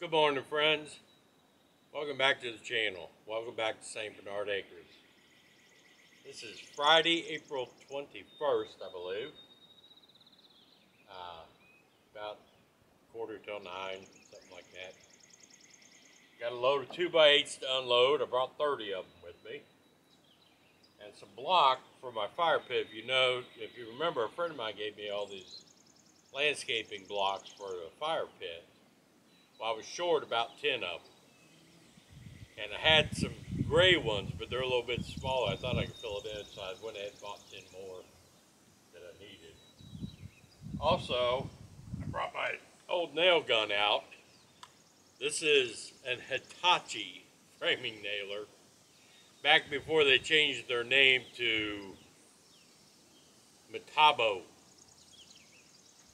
Good morning, friends. Welcome back to the channel. Welcome back to St. Bernard Acres. This is Friday, April 21st, I believe. About 8:45, something like that. Got a load of 2x8s to unload. I brought 30 of them with me. And some block for my fire pit. If you remember, a friend of mine gave me all these landscaping blocks for the fire pit. Well, I was short about 10 of them. And I had some gray ones, but they're a little bit smaller. I thought I could fill it in, so I went ahead and bought 10 more that I needed. Also, I brought my old nail gun out. This is an Hitachi framing nailer. Back before they changed their name to Metabo,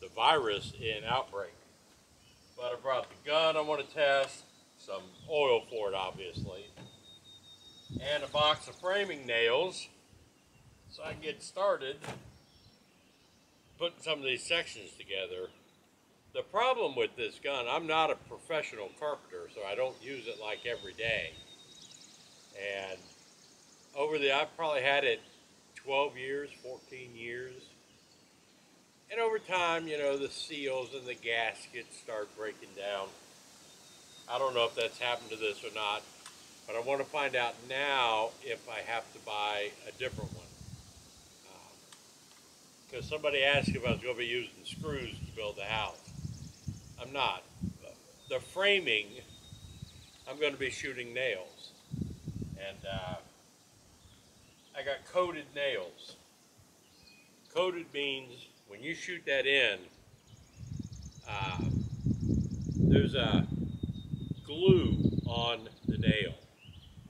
the virus in Outbreak. But I brought the gun I want to test, some oil for it obviously, and a box of framing nails so I can get started putting some of these sections together. The problem with this gun, I'm not a professional carpenter, so I don't use it like every day. And I've probably had it 12 years, 14 years. And over time, the seals and the gaskets start breaking down. I don't know if that's happened to this or not, but I want to find out now if I have to buy a different one. Because somebody asked if I was going to be using screws to build the house. I'm not. The framing, I'm going to be shooting nails. And I got coated nails. Coated means when you shoot that in, there's a glue on the nail.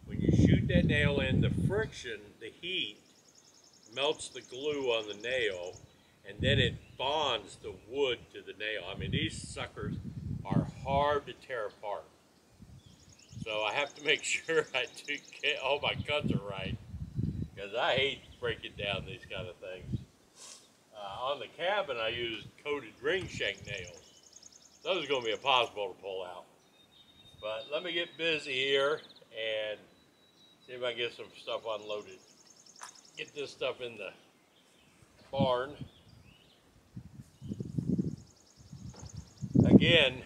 When you shoot that nail in, the friction, the heat, melts the glue on the nail, and then it bonds the wood to the nail. I mean, these suckers are hard to tear apart. So I have to make sure I do get all my cuts are right, because I hate breaking down these kind of things. On the cabin, I used coated ring shank nails. Those are going to be impossible to pull out. But let me get busy here and see if I can get some stuff unloaded. Get this stuff in the barn. Again,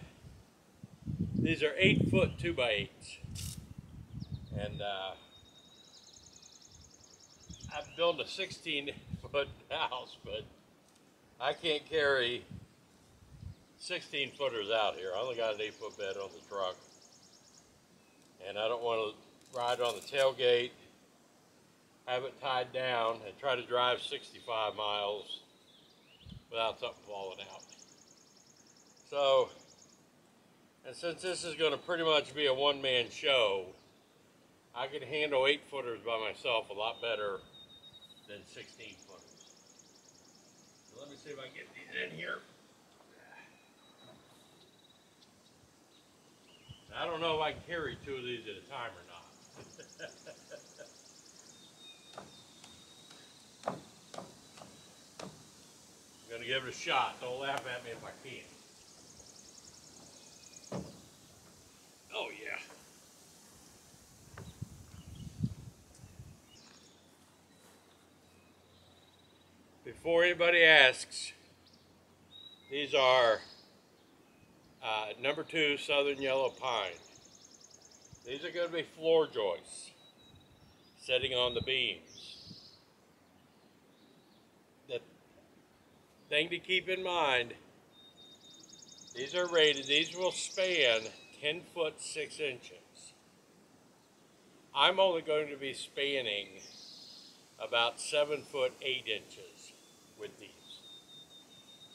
these are 8-foot 2x8s. And I'm building a 16-foot house, but I can't carry 16-footers out here. I only got an 8-foot bed on the truck. And I don't want to ride on the tailgate, have it tied down, and try to drive 65 miles without something falling out. So, and since this is going to pretty much be a one-man show, I can handle 8-footers by myself a lot better than 16-footers. So let me see if I can get these in here. I don't know if I can carry 2 of these at a time or not. I'm going to give it a shot. Don't laugh at me if I can't. Oh, yeah. Before anybody asks, these are number 2 Southern Yellow Pine. These are going to be floor joists sitting on the beams. The thing to keep in mind, these are rated, these will span 10 foot 6 inches. I'm only going to be spanning about 7 foot 8 inches with these.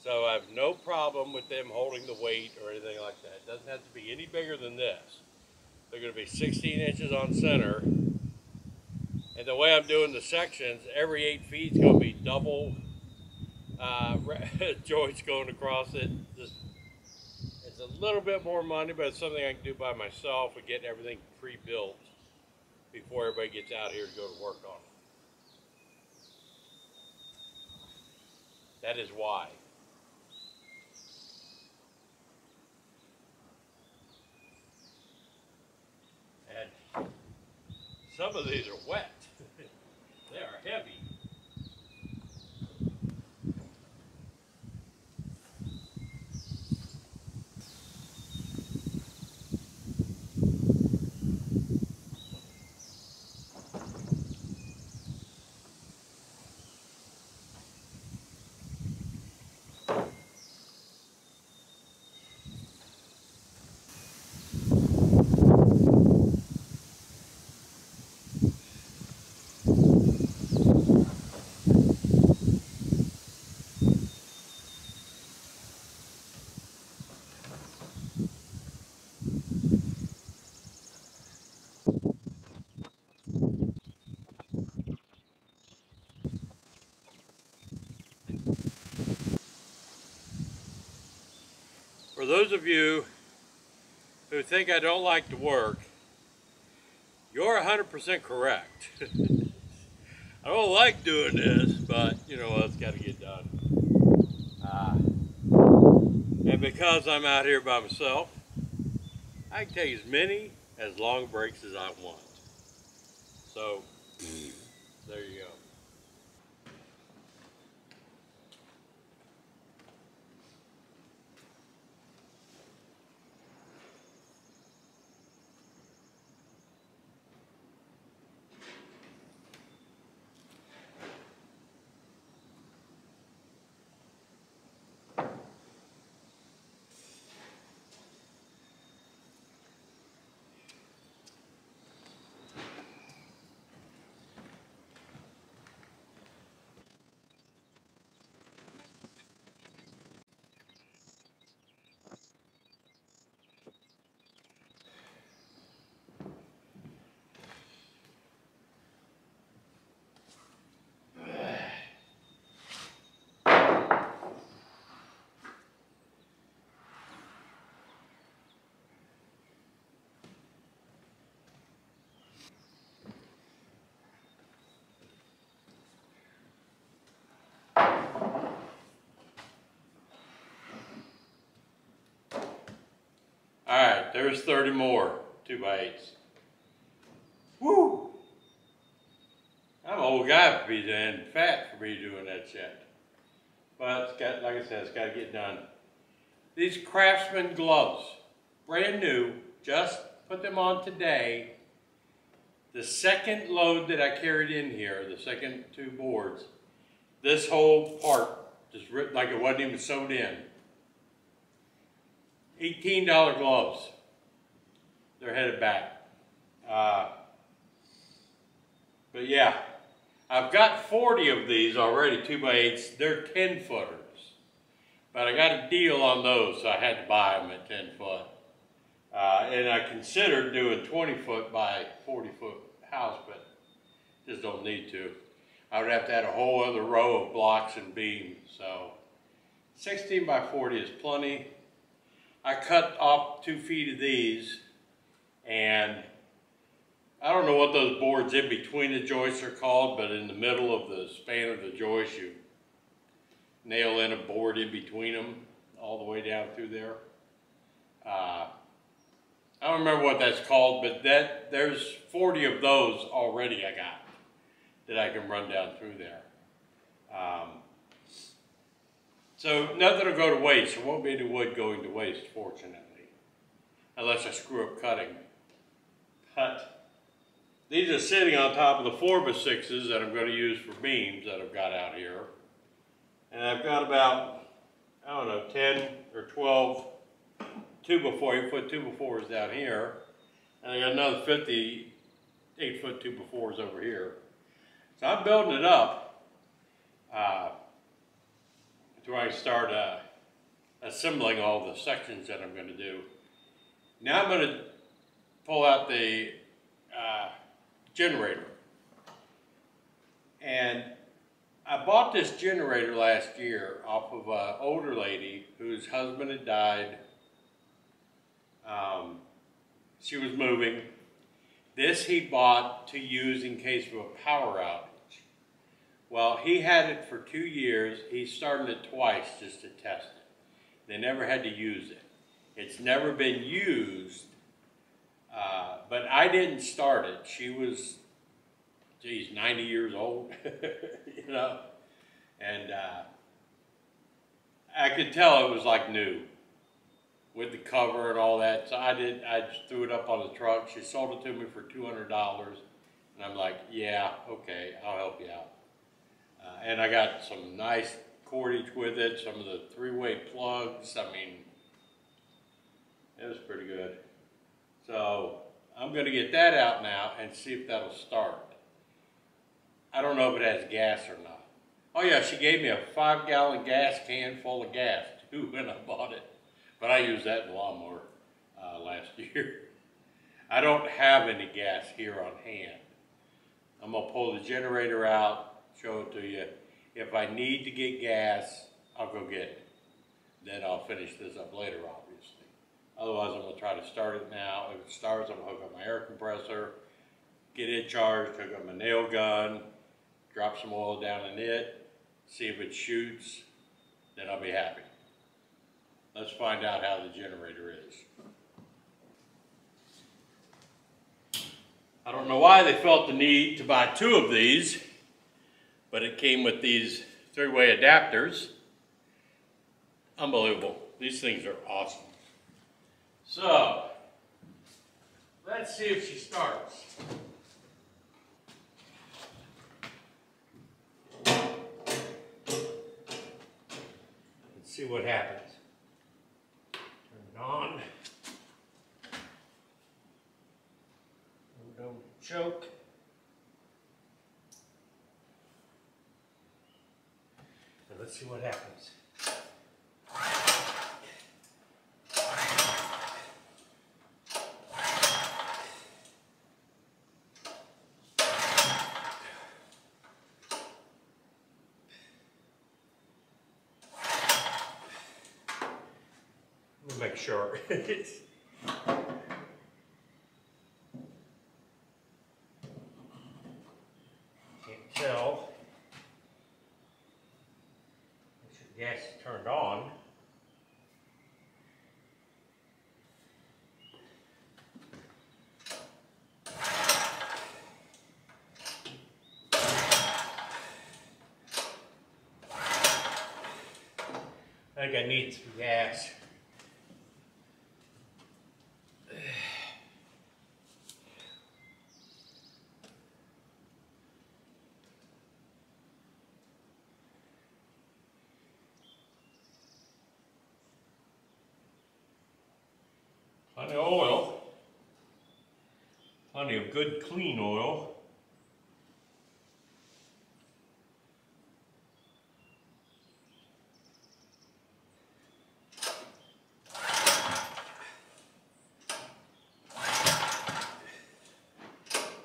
So I have no problem with them holding the weight or anything like that. It doesn't have to be any bigger than this. They're going to be 16 inches on center. And the way I'm doing the sections, every 8 feet is going to be double joints going across it. It's a little bit more money, but it's something I can do by myself and get everything pre-built before everybody gets out here to go to work on it. That is why. Some of these are wet. They are heavy. For those of you who think I don't like to work, you're 100% correct. I don't like doing this, but you know, it's got to get done. And because I'm out here by myself, I can take as long breaks as I want. So, there you go. All right, there's 30 more 2x8s. Woo! I'm an old guy for me and fat for me doing that shit. But it's got, like I said, it's got to get done. These Craftsman gloves, brand new, just put them on today. The second load that I carried in here, the second 2 boards, this whole part just ripped like it wasn't even sewed in. $18 gloves. They're headed back. But yeah, I've got 40 of these already, 2x8s. They're 10 footers. But I got a deal on those, so I had to buy them at 10 foot. And I considered doing 20 foot by 40 foot house, but just don't need to. I would have to add a whole other row of blocks and beams. So 16 by 40 is plenty. I cut off 2 feet of these, and I don't know what those boards in between the joists are called, but in the middle of the span of the joist, you nail in a board in between them all the way down through there. I don't remember what that's called, but there's 40 of those already I got that I can run down through there. So nothing will go to waste. There won't be any wood going to waste, fortunately, unless I screw up cutting. But these are sitting on top of the 4x6s that I'm going to use for beams that I've got out here. And I've got about, I don't know, 10 or 12 2x4, 8-foot 2x4s down here. And I got another 50 8-foot 2x4s over here. So I'm building it up to where I start assembling all the sections that I'm going to do. Now I'm going to pull out the generator. And I bought this generator last year off of an older lady whose husband had died. She was moving. This he bought to use in case of a power outage. Well, he had it for 2 years. He started it twice just to test it. They never had to use it. It's never been used, but I didn't start it. She was geez, 90 years old, you know, and I could tell it was like new with the cover and all that. So I just threw it up on the truck. She sold it to me for $200, and I'm like, yeah, okay, I'll help you out. And I got some nice cordage with it, some of the 3-way plugs. I mean, it was pretty good. So I'm gonna get that out now and see if that'll start. I don't know if it has gas or not. Oh yeah, she gave me a 5-gallon gas can full of gas too when I bought it. But I used that in the lawnmower last year. I don't have any gas here on hand. I'm gonna pull the generator out, show it to you. If I need to get gas, I'll go get it. Then I'll finish this up later, obviously. Otherwise, I'm gonna try to start it now. If it starts, I'm gonna hook up my air compressor, get it charged, hook up my nail gun, drop some oil down in it, see if it shoots, then I'll be happy. Let's find out how the generator is. I don't know why they felt the need to buy 2 of these, but it came with these 3-way adapters. Unbelievable. These things are awesome. So, let's see if she starts. Let's see what happens. Turn it on. Don't choke. And let's see what happens. Make sure. Can't tell. Make sure the gas is turned on. I think I need some gas. Plenty of oil, plenty of good clean oil.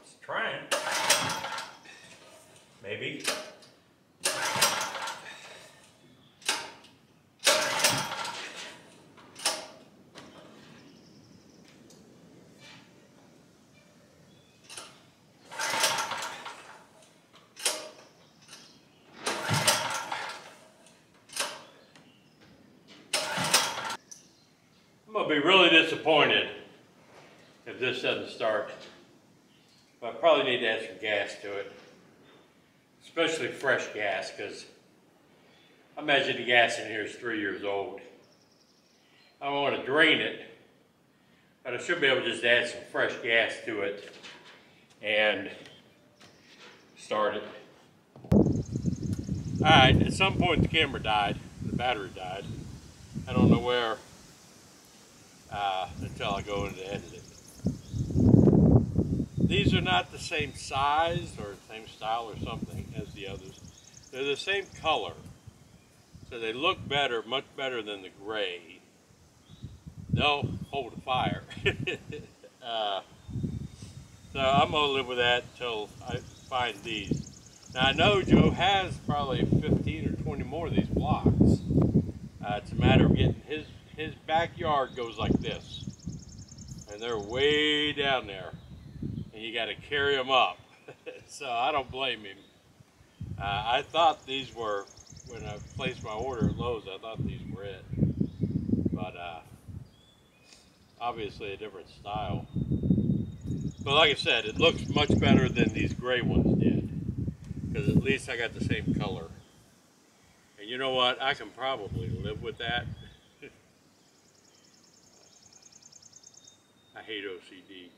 It's trying, maybe. I'm going to be really disappointed if this doesn't start. But I probably need to add some gas to it, especially fresh gas, because I imagine the gas in here is 3 years old. I don't want to drain it, but I should be able to just add some fresh gas to it and start it. Alright, at some point the camera died, the battery died. I don't know where until I go in to edit it. These are not the same size or same style or something as the others. They're the same color, so they look better, much better than the gray. They'll hold a fire. So I'm gonna live with that until I find these. Now I know Joe has probably 15 or 20 more of these blocks. It's a matter of getting his backyard goes like this, and they're way down there, and you got to carry them up. So I don't blame him. I thought these were, when I placed my order at Lowe's, I thought these were it, but obviously a different style. But like I said, it looks much better than these gray ones did, because at least I got the same color. And you know what? I can probably live with that. I hate OCD.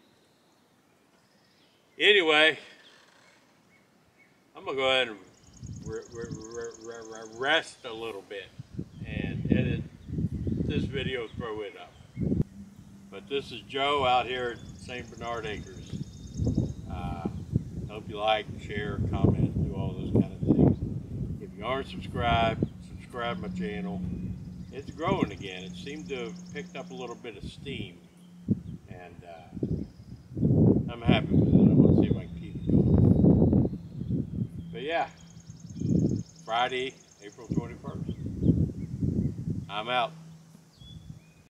Anyway, I'm going to go ahead and rest a little bit and edit this video, throw it up. But this is Joe out here at St. Bernard Acres. Hope you like, share, comment, do all those kind of things. If you aren't subscribed, subscribe my channel. It's growing again. It seemed to have picked up a little bit of steam. And I'm happy with it. I want to see if I can keep it going. But yeah, Friday, April 21st. I'm out.